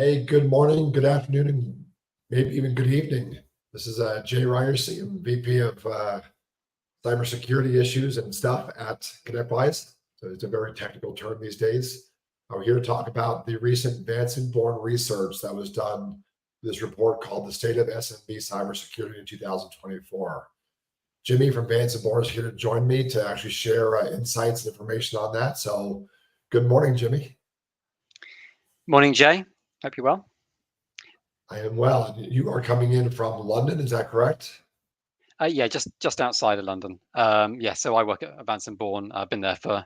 Hey, good morning, good afternoon, and maybe even good evening. This is Jay Ryerson, I'm VP of Cybersecurity Issues and stuff at ConnectWise. So it's a very technical term these days. We're here to talk about the recent Vanson Bourne research that was done, this report called The State of SMB Cybersecurity in 2024. Jimmy from Vanson Bourne is here to join me to actually share insights and information on that. So good morning, Jimmy. Morning, Jay. Hope you're well. I am well. And you are coming in from London, is that correct? Yeah, just outside of London. So I work at Vanson Bourne. I've been there for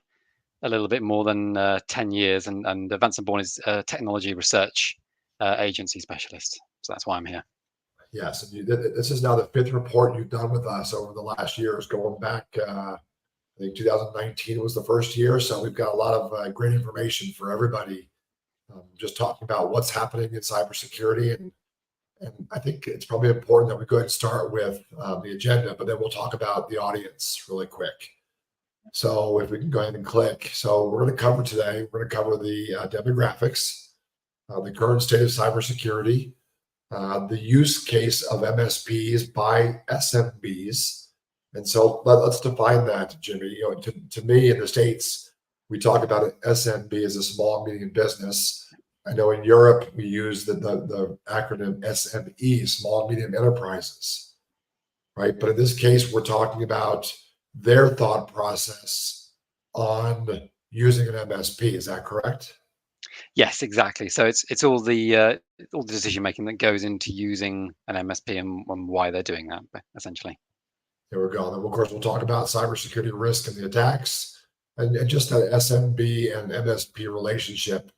a little bit more than 10 years, and Vanson Bourne is a technology research agency specialist. So that's why I'm here. Yes, and this is now the fifth report you've done with us over the last years, going back, I think 2019 was the first year. So we've got a lot of great information for everybody, just talking about what's happening in cybersecurity. And I think it's probably important that we go ahead and start with the agenda, but then we'll talk about the audience really quick. So if we can go ahead and click. So we're going to cover today, we're going to cover the demographics, the current state of cybersecurity, the use case of MSPs by SMBs. And so let's define that, Jimmy. To me in the States, we talk about an SMB as a small, medium business. I know in Europe, we use the acronym SME, small, medium enterprises, right? But in this case, we're talking about their thought process on using an MSP. Is that correct? Yes, exactly. So it's all the decision making that goes into using an MSP and why they're doing that, essentially. There we go. Then, of course, we'll talk about cybersecurity risk and the attacks, and just that SMB and MSP relationship.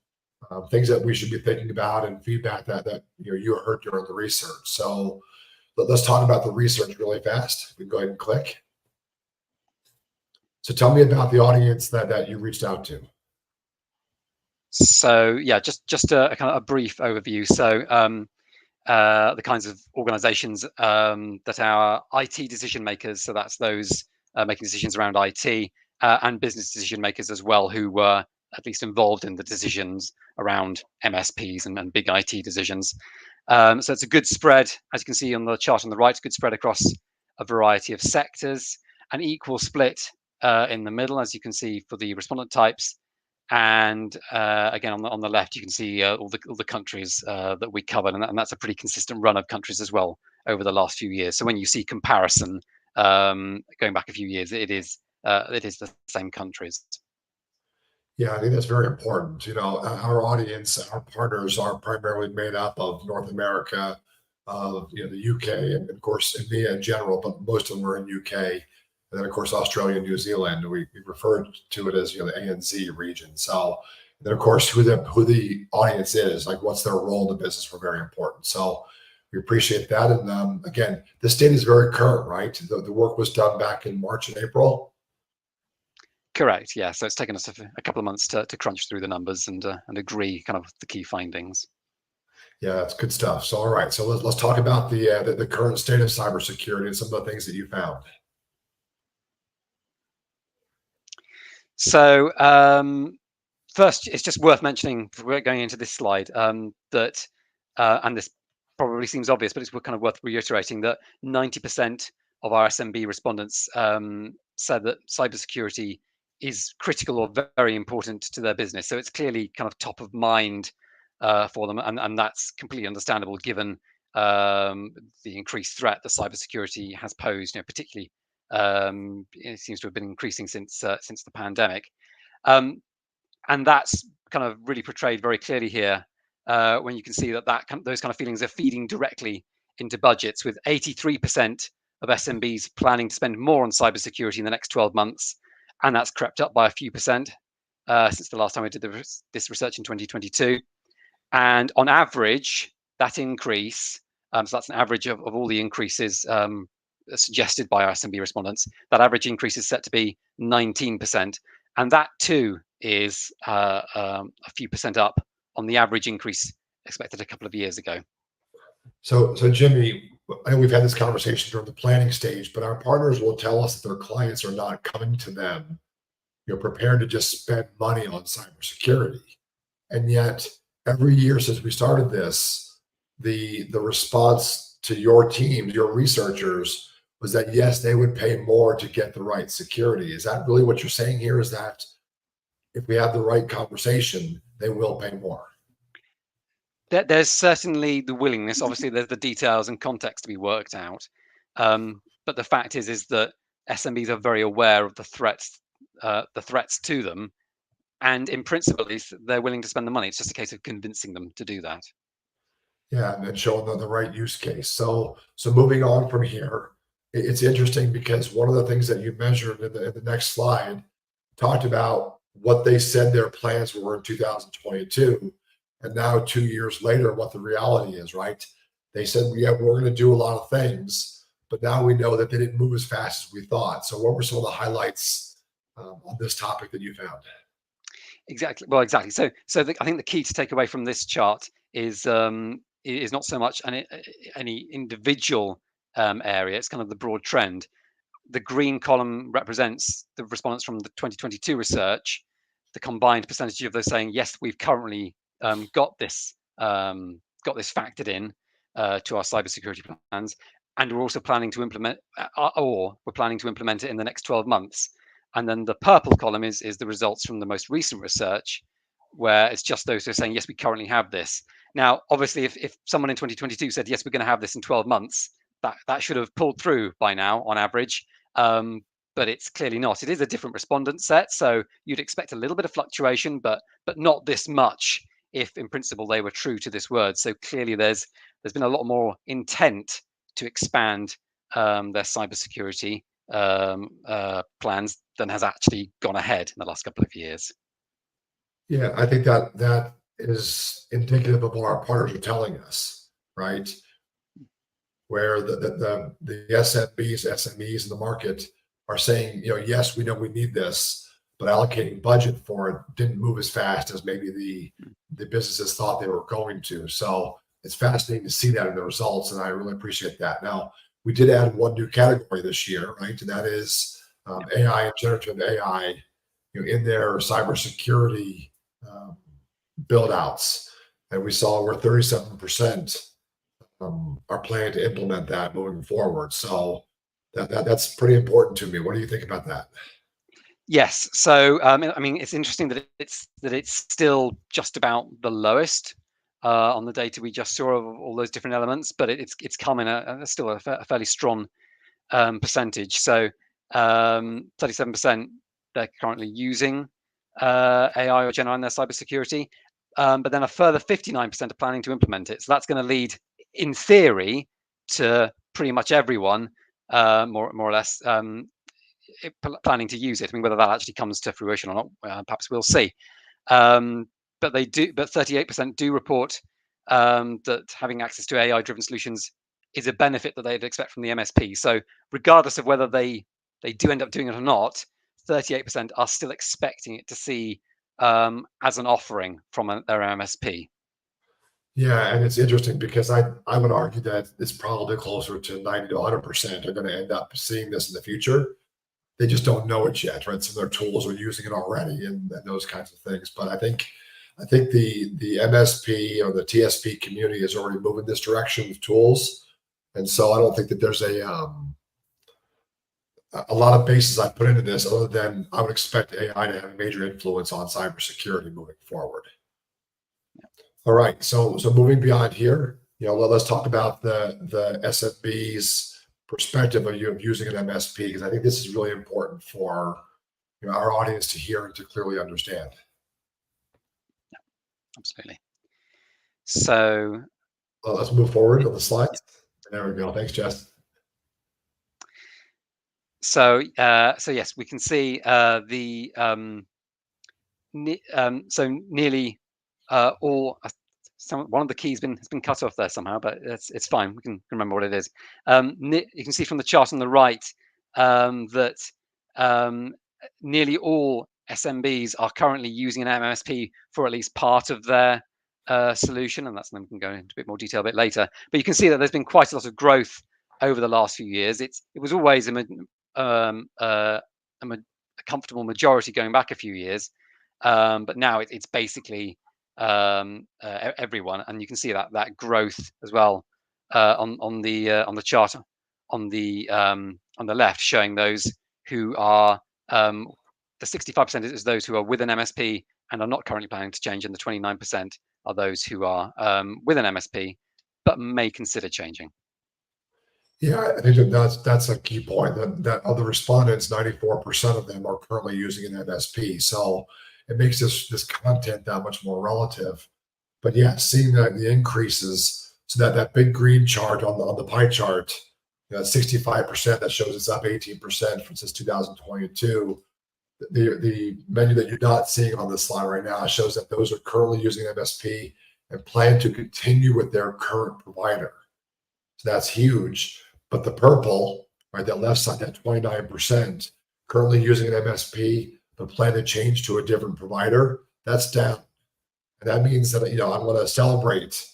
Things that we should be thinking about and feedback that you heard during the research. So let's talk about the research really fast. We can go ahead and click. So tell me about the audience that you reached out to. So yeah, just a kind of a brief overview. So the kinds of organizations that our IT decision makers, so that's those making decisions around IT and business decision makers as well, who were at least involved in the decisions around MSPs and big IT decisions. So it's a good spread, as you can see on the chart on the right, good spread across a variety of sectors, an equal split in the middle, as you can see for the respondent types. And again, on the left, you can see all the countries that we covered, and that's a pretty consistent run of countries as well over the last few years. So when you see comparison going back a few years, it is the same countries. Yeah, I think that's very important. Our audience, our partners are primarily made up of North America, of the UK, and of course EMEA in general, but most of them are in UK, and then of course Australia and New Zealand. We refer to it as the ANZ region. So then of course who the audience is, like what's their role in the business, were very important. So we appreciate that. And again, this data is very current, right? The work was done back in March and April. Correct. Yeah. So it's taken us a couple of months to crunch through the numbers and agree kind of the key findings. Yeah, that's good stuff. So all right. So let's talk about the current state of cybersecurity and some of the things that you found. So first, it's just worth mentioning, we're going into this slide, that and this probably seems obvious, but it's kind of worth reiterating that 90% of our SMB respondents said that cybersecurity is critical or very important to their business. So it's clearly kind of top of mind for them, and that's completely understandable given the increased threat that cybersecurity has posed. Particularly, it seems to have been increasing since the pandemic, and that's kind of really portrayed very clearly here when you can see that those kind of feelings are feeding directly into budgets, with 83% of SMBs planning to spend more on cybersecurity in the next 12 months. And that's crept up by a few percent since the last time we did this research in 2022. And on average, that increase, so that's an average of all the increases suggested by our SMB respondents, that average increase is set to be 19%. And that too is a few percent up on the average increase expected a couple of years ago. So Jimmy, I know we've had this conversation during the planning stage, but our partners will tell us that their clients are not coming to them, prepared to just spend money on cybersecurity. And yet every year since we started this, the response to your teams, your researchers, was that yes, they would pay more to get the right security. Is that really what you're saying here? Is that if we have the right conversation, they will pay more? There's certainly the willingness. Obviously, there's the details and context to be worked out. But the fact is that SMBs are very aware of the threats to them, and in principle, at least, they're willing to spend the money. It's just a case of convincing them to do that. Yeah, and then showing them the right use case. So moving on from here, it's interesting because one of the things that you measured in the next slide talked about what they said their plans were in 2022, and now 2 years later, what the reality is, right? They said, yeah, we're going to do a lot of things, but now we know that they didn't move as fast as we thought. So what were some of the highlights on this topic that you found? Exactly. Well, exactly. So I think the key to take away from this chart is not so much any individual area. It's kind of the broad trend. The green column represents the respondents from the 2022 research, the combined percentage of those saying, yes, we've currently got this factored in to our cybersecurity plans, and we're also planning to implement, or we're planning to implement it in the next 12 months. And then the purple column is the results from the most recent research, where it's just those who are saying, yes, we currently have this. Now, obviously, if someone in 2022 said, yes, we're going to have this in 12 months, that should have pulled through by now on average. But it's clearly not. It is a different respondent set, so you'd expect a little bit of fluctuation, but not this much if in principle they were true to this word. So clearly there's been a lot more intent to expand their cybersecurity plans than has actually gone ahead in the last couple of years. Yeah, I think that is indicative of what our partners are telling us, right? Where the SMBs, SMEs in the market are saying, yes, we know we need this, but allocating budget for it didn't move as fast as maybe the businesses thought they were going to. So it's fascinating to see that in the results, and I really appreciate that. Now, we did add one new category this year, right? And that is AI and generative AI in their cybersecurity build outs. And we saw where 37% are planning to implement that moving forward. So that's pretty important to me. What do you think about that? Yes. So I mean, it's interesting that it's still just about the lowest on the data we just saw of all those different elements, but it's coming still a fairly strong percentage. So 37% they're currently using AI or Gen AI in their cybersecurity, but then a further 59% are planning to implement it. So that's going to lead, in theory, to pretty much everyone, more or less, planning to use it. I mean, whether that actually comes to fruition or not, perhaps we'll see. But 38% do report that having access to AI-driven solutions is a benefit that they'd expect from the MSP. So regardless of whether they do end up doing it or not, 38% are still expecting it to see as an offering from their MSP. Yeah, and it's interesting because I would argue that it's probably closer to 90 to 100% are going to end up seeing this in the future. They just don't know it yet, right? So their tools are using it already and those kinds of things. But I think the MSP or the TSP community is already moving this direction with tools, and so I don't think that there's a lot of bases I put into this, other than I would expect AI to have a major influence on cybersecurity moving forward. All right, so moving beyond here, let's talk about the SMB's perspective of using an MSP, because I think this is really important for our audience to hear and to clearly understand. Yeah, absolutely. So let's move forward on the slides. There we go. Thanks, Jess. So yes, we can see so nearly all. One of the keys has been cut off there somehow, but it's fine. We can remember what it is. You can see from the chart on the right that nearly all SMBs are currently using an MSP for at least part of their solution, and that's something we can go into a bit more detail a bit later. But you can see that there's been quite a lot of growth over the last few years. It was always a comfortable majority going back a few years, but now it's basically everyone, and you can see that growth as well on the chart on the left, showing those who are the 65% is those who are with an MSP and are not currently planning to change, and the 29% are those who are with an MSP but may consider changing. Yeah, I think that's a key point. That of the respondents, 94% of them are currently using an MSP. So it makes this content that much more relative. But yeah, seeing that the increases, so that big green chart on the pie chart, 65%, that shows it's up 18% since 2022. The menu that you're not seeing on this slide right now shows that those are currently using MSP and plan to continue with their current provider. So that's huge. But the purple, right, that left side, that 29%, currently using an MSP, but plan to change to a different provider, that's down. And that means that, I want to celebrate,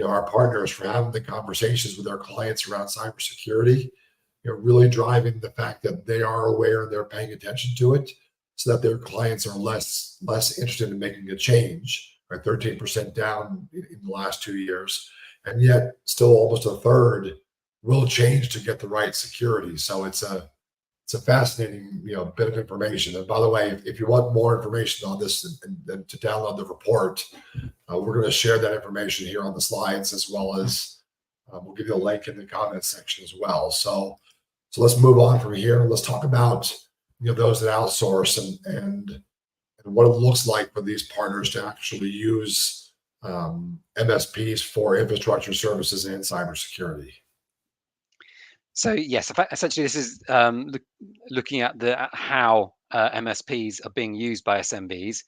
our partners for having the conversations with our clients around cybersecurity, really driving the fact that they are aware and they're paying attention to it, so that their clients are less interested in making a change, right? 13% down in the last 2 years, and yet still almost a third will change to get the right security. So it's a fascinating, bit of information. And by the way, if you want more information on this and to download the report, we're going to share that information here on the slides, as well as we'll give you a link in the comments section as well. So let's move on from here. Let's talk about those that outsource and what it looks like for these partners to actually use MSPs for infrastructure services and cybersecurity. So yes, essentially this is looking at how MSPs are being used by SMBs.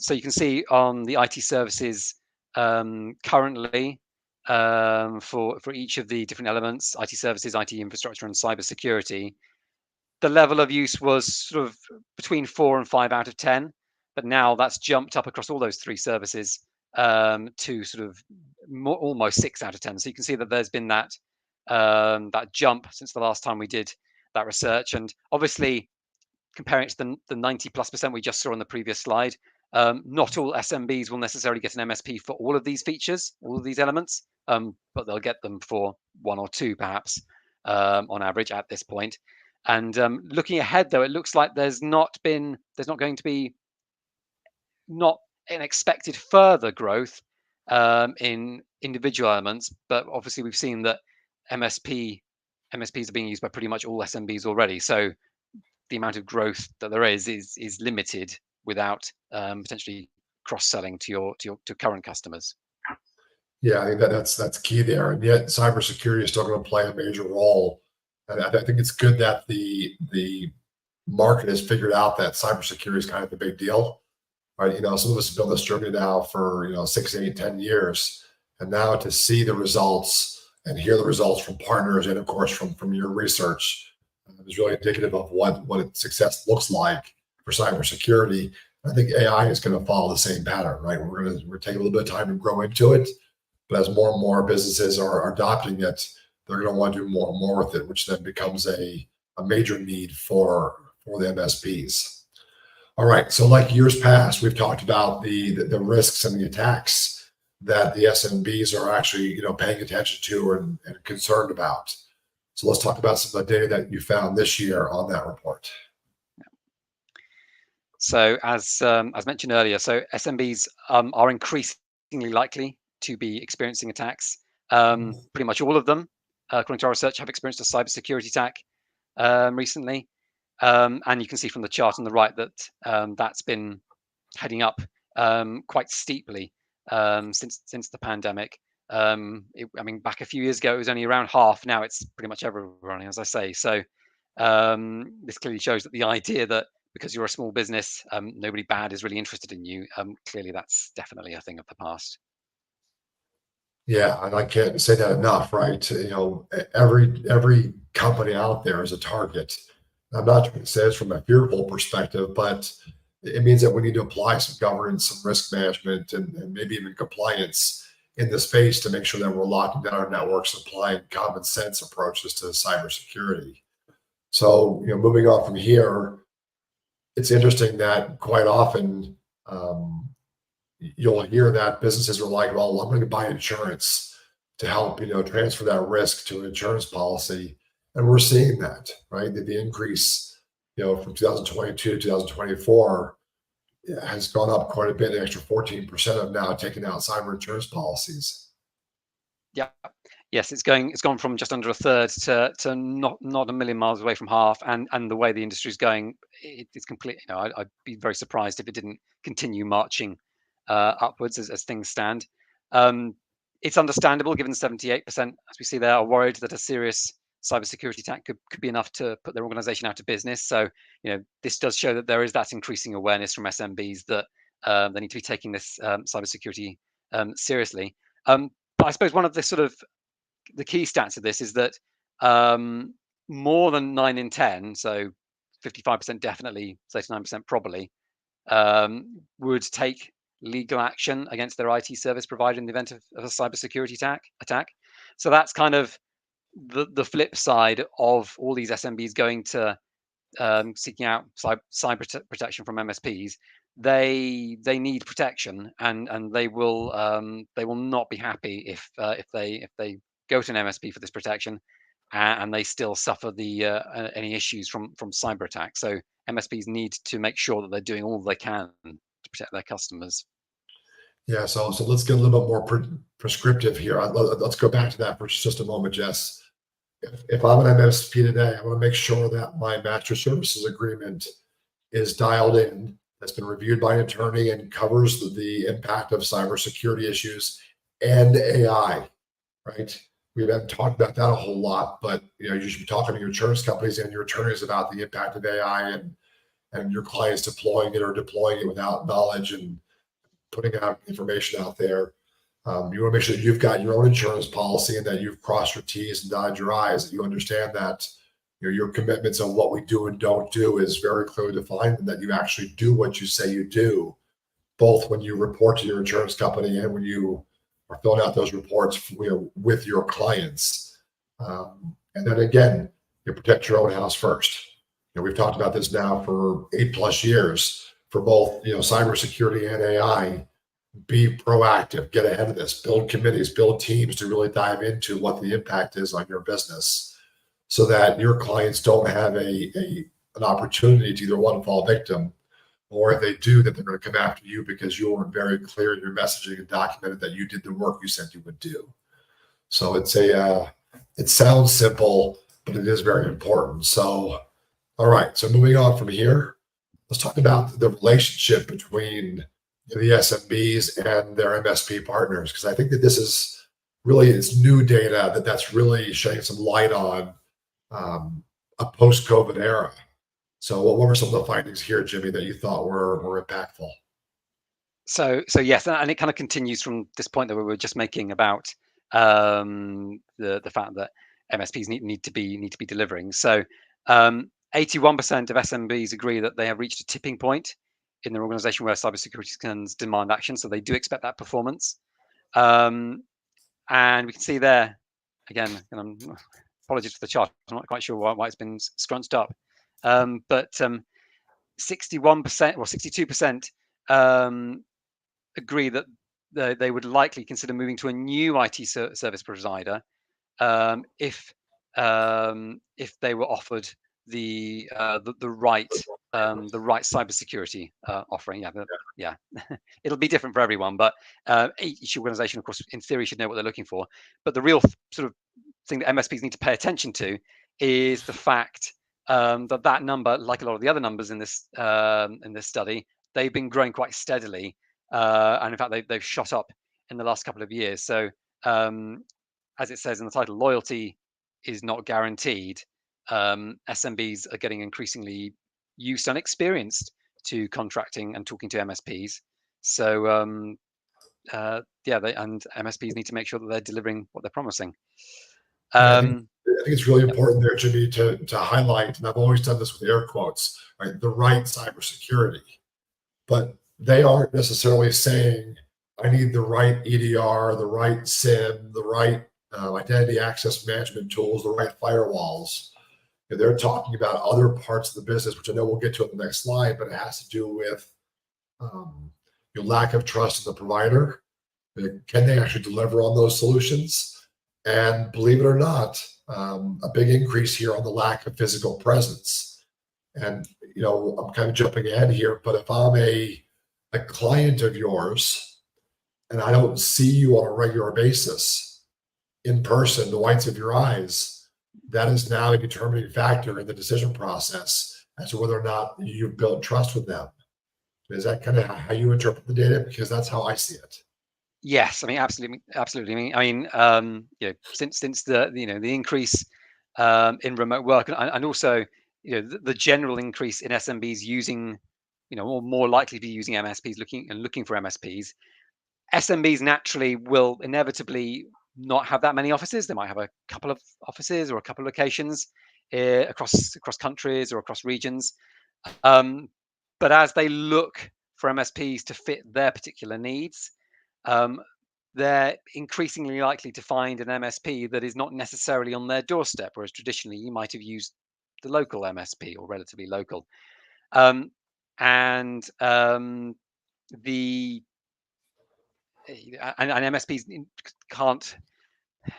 So you can see on the IT services currently, for each of the different elements, IT services, IT infrastructure, and cybersecurity, the level of use was sort of between 4 and 5 out of 10, but now that's jumped up across all those 3 services to sort of almost 6 out of 10. So you can see that there's been that jump since the last time we did that research, and obviously comparing it to the 90+% we just saw on the previous slide, not all SMBs will necessarily get an MSP for all of these features, all of these elements, but they'll get them for 1 or 2 perhaps on average at this point. And looking ahead, though, it looks like there's not going to be not an expected further growth in individual elements, but obviously we've seen that MSPs are being used by pretty much all SMBs already. So the amount of growth that there is limited without potentially cross-selling to current customers. Yeah, I think that's key there. And yet cybersecurity is still going to play a major role. And I think it's good that the market has figured out that cybersecurity is kind of the big deal, right? Some of us have been on this journey now for 6, 8, 10 years, and now to see the results and hear the results from partners, and of course from your research, is really indicative of what success looks like for cybersecurity. I think AI is going to follow the same pattern, right? We're taking a little bit of time to grow into it, but as more and more businesses are adopting it, they're going to want to do more and more with it, which then becomes a major need for the MSPs. All right, so like years past, we've talked about the risks and the attacks that the SMBs are actually paying attention to and concerned about. So let's talk about some of the data that you found this year on that report. So as mentioned earlier, so SMBs are increasingly likely to be experiencing attacks. Pretty much all of them, according to our research, have experienced a cybersecurity attack recently. And you can see from the chart on the right that that's been heading up quite steeply since the pandemic. Back a few years ago, it was only around half. Now it's pretty much everyone, as I say. So this clearly shows that the idea that because you're a small business, nobody bad is really interested in you. Clearly, that's definitely a thing of the past. Yeah, and I can't say that enough, right? Every company out there is a target. I'm not trying to say this from a fearful perspective, but it means that we need to apply some governance, some risk management, and maybe even compliance in the space to make sure that we're locking down our networks, applying common sense approaches to cybersecurity. So, moving on from here, it's interesting that quite often you'll hear that businesses are like, well, I'm going to buy insurance to help, transfer that risk to an insurance policy. And we're seeing that, right? The increase, from 2022 to 2024 has gone up quite a bit. An extra 14% of now taking out cyber insurance policies. Yeah. Yes, it's gone from just under a third to not a million miles away from half, and the way the industry is going, it's completely. I'd be very surprised if it didn't continue marching upwards as things stand. It's understandable, given 78%, as we see there, are worried that a serious cybersecurity attack could be enough to put their organization out of business. So, this does show that there is that increasing awareness from SMBs that they need to be taking this cybersecurity seriously. But I suppose one of the sort of the key stats of this is that more than 9 in 10, so 55% definitely, 39% probably, would take legal action against their IT service provider in the event of a cybersecurity attack. So that's kind of the flip side of all these SMBs going to seeking out cyber protection from MSPs. They need protection, and they will not be happy if they go to an MSP for this protection, and they still suffer the any issues from cyber attacks. So MSPs need to make sure that they're doing all they can to protect their customers. Yeah, so let's get a little bit more prescriptive here. Let's go back to that for just a moment, Jess. If I'm an MSP today, I want to make sure that my master services agreement is dialed in, that's been reviewed by an attorney, and covers the impact of cybersecurity issues and AI, right? We haven't talked about that a whole lot, but you should be talking to your insurance companies and your attorneys about the impact of AI and your clients deploying it or deploying it without knowledge and putting out information out there. You want to make sure that you've got your own insurance policy and that you've crossed your T's and dotted your I's, that you understand that your commitments on what we do and don't do is very clearly defined, and that you actually do what you say you do, both when you report to your insurance company and when you are filling out those reports with your clients. And then again, you protect your own house first. We've talked about this now for 8+ years for both cybersecurity and AI. Be proactive, get ahead of this, build committees, build teams to really dive into what the impact is on your business, so that your clients don't have an opportunity to either one, fall victim, or if they do, that they're going to come after you because you weren't very clear in your messaging and documented that you did the work you said you would do. So it sounds simple, but it is very important. So, all right. So moving on from here, let's talk about the relationship between the SMBs and their MSP partners, because I think that this is really, it's new data that's really shedding some light on a post-COVID era. So what were some of the findings here, Jimmy, that you thought were impactful? So yes, and it kind of continues from this point that we were just making about the fact that MSPs need to be delivering. So 81% of SMBs agree that they have reached a tipping point in their organization where cybersecurity concerns demand action. So they do expect that performance. And we can see there, again, apologies for the chart, I'm not quite sure why it's been scrunched up. But 61% or 62% agree that they would likely consider moving to a new IT service provider if they were offered the right cybersecurity offering. Yeah, it'll be different for everyone, but each organization, of course, in theory, should know what they're looking for. But the real sort of thing that MSPs need to pay attention to is the fact that number, like a lot of the other numbers in this study, they've been growing quite steadily, and in fact they've shot up in the last couple of years. So as it says in the title, loyalty is not guaranteed. SMBs are getting increasingly used and experienced to contracting and talking to MSPs. So and MSPs need to make sure that they're delivering what they're promising. I think it's really important there, Jimmy, to highlight, and I've always done this with air quotes, right? The right cybersecurity, but they aren't necessarily saying I need the right EDR, the right SIM, the right identity access management tools, the right firewalls. They're talking about other parts of the business, which I know we'll get to in the next slide, but it has to do with your lack of trust in the provider. Can they actually deliver on those solutions? And believe it or not, a big increase here on the lack of physical presence. And, I'm kind of jumping ahead here, but if I'm a client of yours and I don't see you on a regular basis in person, the whites of your eyes, that is now a determining factor in the decision process as to whether or not you've built trust with them. Is that kind of how you interpret the data? Because that's how I see it. Yes, I mean, absolutely, absolutely. Since the increase in remote work, and also the general increase in SMBs using, or more likely to be using MSPs, looking for MSPs. SMBs naturally will inevitably not have that many offices. They might have a couple of offices or a couple of locations across countries or across regions. But as they look for MSPs to fit their particular needs, they're increasingly likely to find an MSP that is not necessarily on their doorstep, whereas traditionally you might have used the local MSP or relatively local. The and MSPs can't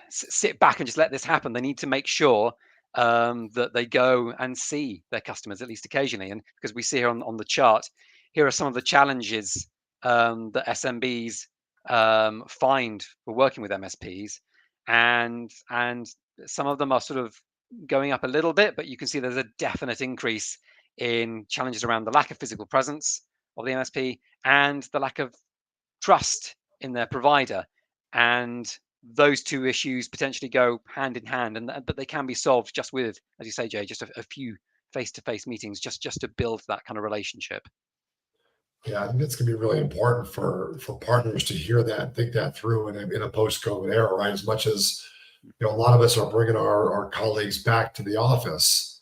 sit back and just let this happen. They need to make sure that they go and see their customers at least occasionally. And because we see here on the chart, here are some of the challenges that SMBs find for working with MSPs, and some of them are sort of going up a little bit, but you can see there's a definite increase in challenges around the lack of physical presence of the MSP and the lack of trust in their provider. And those two issues potentially go hand in hand, but they can be solved just with, as you say, Jay, just a few face-to-face meetings, just to build that kind of relationship. Yeah, I think that's going to be really important for partners to hear that and think that through in a post-COVID era, right? As much as a lot of us are bringing our colleagues back to the office,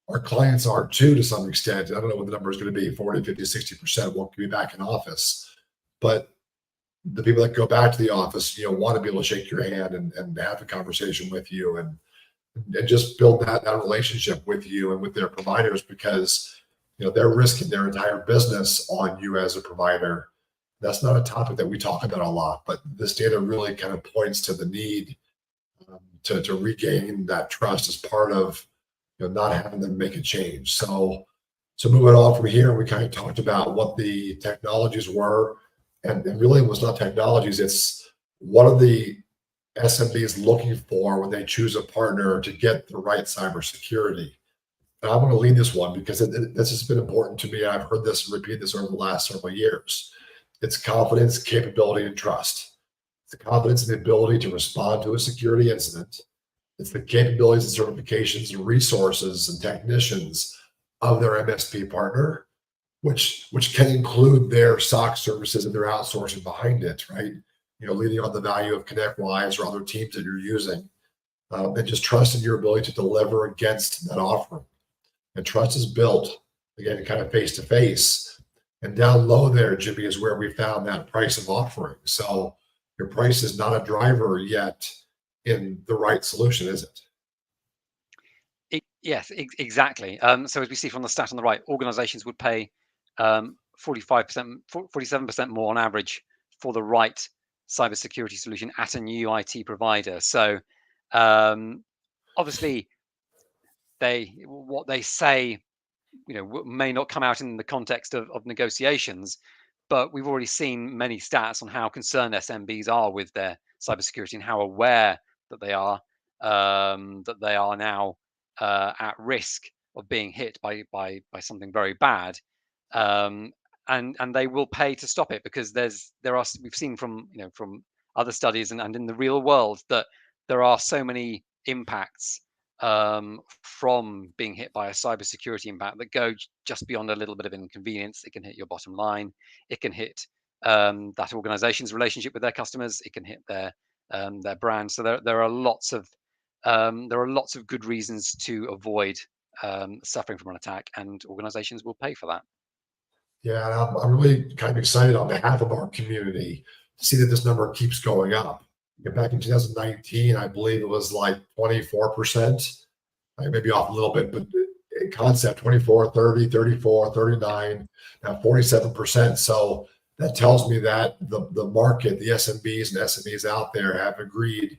our clients are too, to some extent. I don't know what the number is going to be, 40, 50, 60% won't be back in office. But the people that go back to the office, want to be able to shake your hand and have a conversation with you and just build that relationship with you and with their providers, because they're risking their entire business on you as a provider. That's not a topic that we talk about a lot, but this data really kind of points to the need to regain that trust as part of not having them make a change. So moving on from here, we kind of talked about what the technologies were, and really it was not technologies. It's what are the SMBs looking for when they choose a partner to get the right cybersecurity. And I'm going to lead this one because this has been important to me. I've heard this and repeat this over the last several years. It's confidence, capability, and trust. It's the confidence and the ability to respond to a security incident. It's the capabilities and certifications and resources and technicians of their MSP partner, which can include their SOC services and their outsourcing behind it, right? Leading on the value of ConnectWise or other teams that you're using, and just trust in your ability to deliver against that offering. And trust is built, again, kind of face to face. And down low there, Jimmy, is where we found that price of offering. So your price is not a driver yet in the right solution, is it? Yes, exactly. So as we see from the stat on the right, organizations would pay 45%, 47% more on average for the right cybersecurity solution at a new IT provider. So obviously, what they say, may not come out in the context of negotiations, but we've already seen many stats on how concerned SMBs are with their cybersecurity and how aware that they are now at risk of being hit by something very bad, and they will pay to stop it, because we've seen from other studies and in the real world that there are so many impacts from being hit by a cybersecurity impact that go just beyond a little bit of inconvenience. It can hit your bottom line. It can hit that organization's relationship with their customers. It can hit their brand. So there are lots of good reasons to avoid suffering from an attack, and organizations will pay for that. Yeah, and I'm really kind of excited on behalf of our community to see that this number keeps going up. Back in 2019, I believe it was like 24%. I may be off a little bit, but in concept, 24, 30, 34, 39, now 47%. So that tells me that the market, the SMBs and SMEs out there have agreed,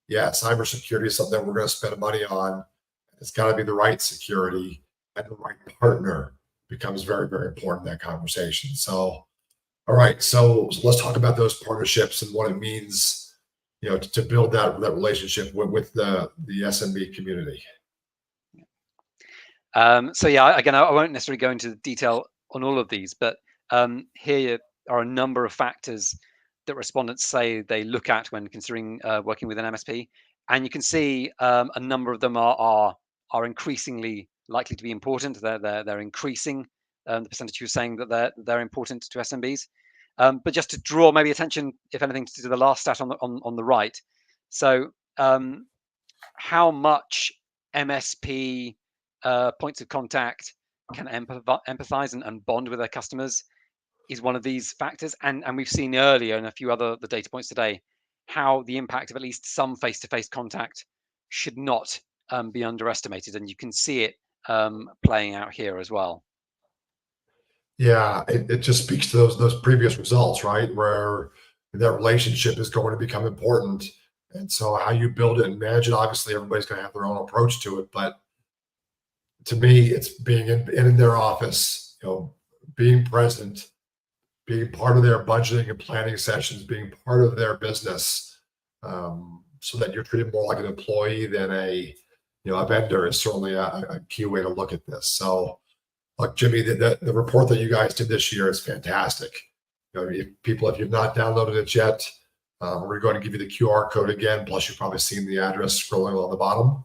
yeah, cybersecurity is something that we're going to spend money on. It's got to be the right security, and the right partner becomes very, very important in that conversation. So, all right, so let's talk about those partnerships and what it means, to build that relationship with the SMB community. So yeah, again, I won't necessarily go into detail on all of these, but here are a number of factors that respondents say they look at when considering working with an MSP, and you can see a number of them are increasingly likely to be important. They're increasing the percentage you're saying that they're important to SMBs. But just to draw maybe attention, if anything, to the last stat on the right. So how much MSP points of contact can empathize and bond with their customers is one of these factors. And we've seen earlier in a few other the data points today how the impact of at least some face-to-face contact should not be underestimated. And you can see it playing out here as well. Yeah, it just speaks to those previous results, right? Where that relationship is going to become important. And so how you build it and manage it, obviously everybody's going to have their own approach to it. But to me, it's being in their office, being present, being part of their budgeting and planning sessions, being part of their business, so that you're treated more like an employee than a vendor is certainly a key way to look at this. So, look, Jimmy, the report that you guys did this year is fantastic. If you've not downloaded it yet, we're going to give you the QR code again. Plus, you've probably seen the address scrolling on the bottom.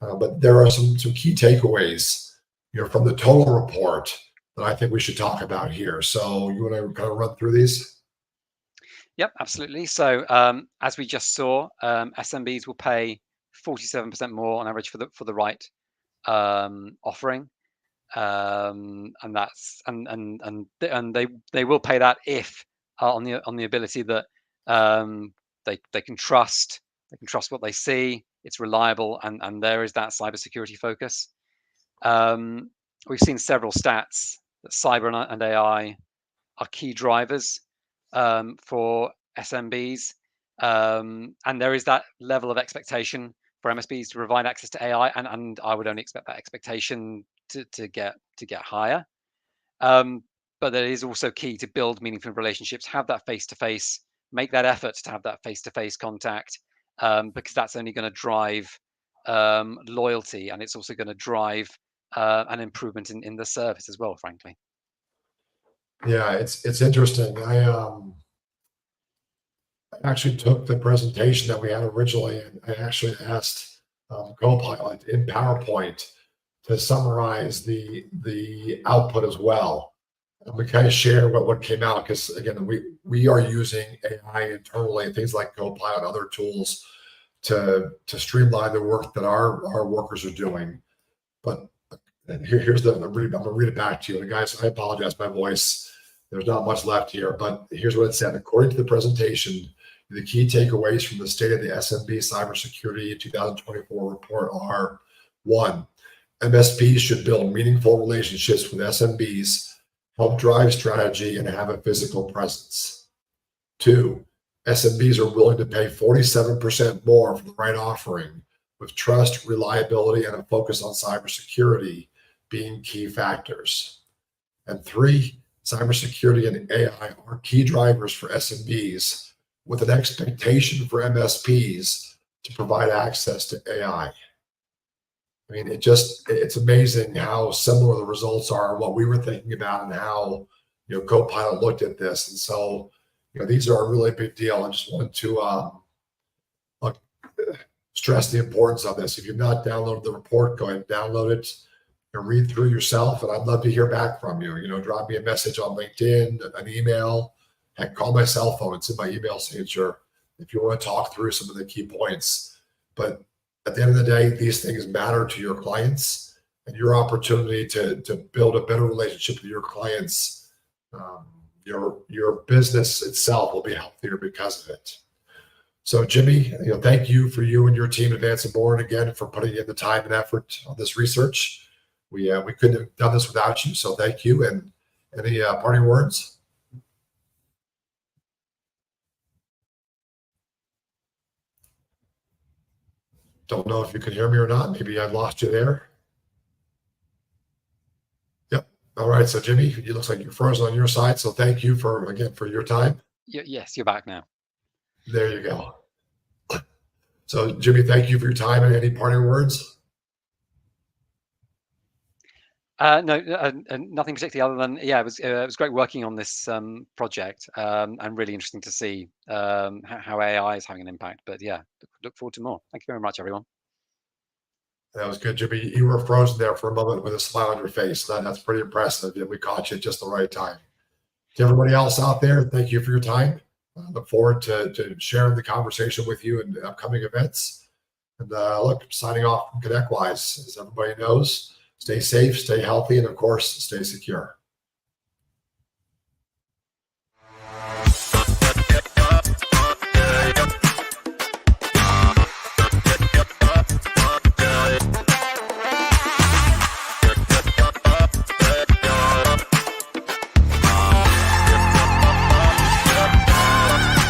But there are some key takeaways, from the total report that I think we should talk about here. So you want to kind of run through these? Yep, absolutely. So as we just saw, SMBs will pay 47% more on average for the right offering, and that's and they will pay that if on the ability that they can trust what they see, it's reliable, and there is that cybersecurity focus. We've seen several stats that cyber and AI are key drivers for SMBs, and there is that level of expectation for MSPs to provide access to AI, and I would only expect that expectation to get higher. But it is also key to build meaningful relationships, have that face-to-face, make that effort to have that face-to-face contact, because that's only going to drive loyalty, and it's also going to drive an improvement in the service as well, frankly. Yeah, it's interesting. I actually took the presentation that we had originally, and I actually asked Copilot in PowerPoint to summarize the output as well. And we kind of share what came out, because again, we are using AI internally, things like Copilot and other tools to streamline the work that our workers are doing. But here's I'm gonna read it back to you. And guys, I apologize, my voice. There's not much left here, but here's what it said. According to the presentation, the key takeaways from the State of the SMB Cybersecurity 2024 report are: 1, MSPs should build meaningful relationships with SMBs, help drive strategy, and have a physical presence. 2, SMBs are willing to pay 47% more for the right offering, with trust, reliability, and a focus on cybersecurity being key factors. And 3, cybersecurity and AI are key drivers for SMBs, with an expectation for MSPs to provide access to AI. I mean, it's amazing how similar the results are, what we were thinking about, and how Copilot looked at this. And so these are a really big deal. I just want to stress the importance of this. If you've not downloaded the report, go ahead and download it and read through yourself. And I'd love to hear back from you. Drop me a message on LinkedIn, an email, heck, call my cell phone. It's in my email signature if you want to talk through some of the key points. But at the end of the day, these things matter to your clients, and your opportunity to build a better relationship with your clients, your business itself will be healthier because of it. So, Jimmy, thank you for you and your team at Vanson Bourne again for putting in the time and effort on this research. We couldn't have done this without you, so thank you. And any parting words? Don't know if you can hear me or not. Maybe I lost you there. Yep. All right. So Jimmy, it looks like you're frozen on your side. So thank you for your time. Yes, you're back now. There you go. So Jimmy, thank you for your time, and any parting words? No, nothing particularly other than, yeah, it was great working on this project, and really interesting to see how AI is having an impact. But yeah, look forward to more. Thank you very much, everyone. That was good, Jimmy. You were frozen there for a moment with a smile on your face. That's pretty impressive. We caught you at just the right time. To everybody else out there, thank you for your time. I look forward to sharing the conversation with you in upcoming events. And look, signing off from ConnectWise. As everybody knows, stay safe, stay healthy, and of course, stay secure.